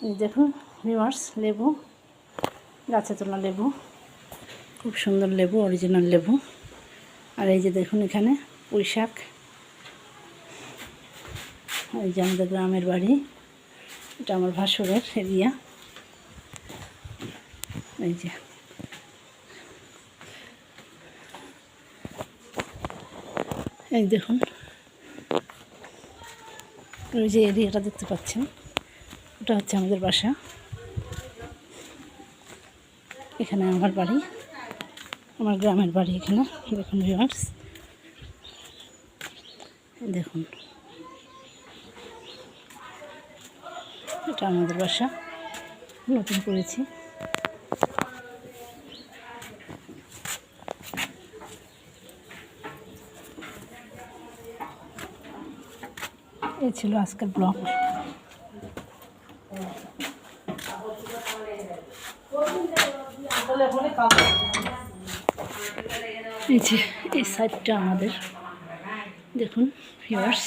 এই দেখুন ভিউয়ার্স, লেবু, গাছে তোলা লেবু, খুব সুন্দর লেবু, অরিজিনাল লেবু। আর এই যে দেখুন এখানে পুঁই শাক। এই যে আমাদের গ্রামের বাড়ি, এটা আমার ভাসুরের এরিয়া। এই যে এই দেখুন, ওই যে এরিয়াটা দেখতে পাচ্ছেন, ওটা হচ্ছে আমাদের বাসা। এখানে আমার বাড়ি, আমার গ্রামের বাড়ি এখানে। দেখুন ভিউয়ার্স, দেখুন এটা আমাদের বাসা, নতুন করেছি। এই ছিল আজকের ব্লগ। এই যে এই সাইডটা আমাদের, দেখুন ভিউয়ার্স।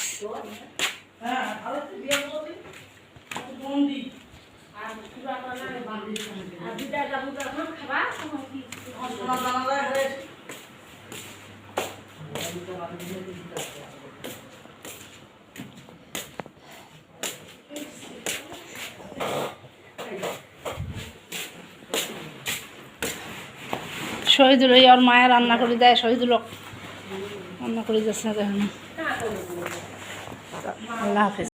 শহীদুল ওই ওর মায়ের রান্না করে দেয়, শহীদুল রান্না করে যাচ্ছে না, দেখুন। আল্লাহ হাফেজ।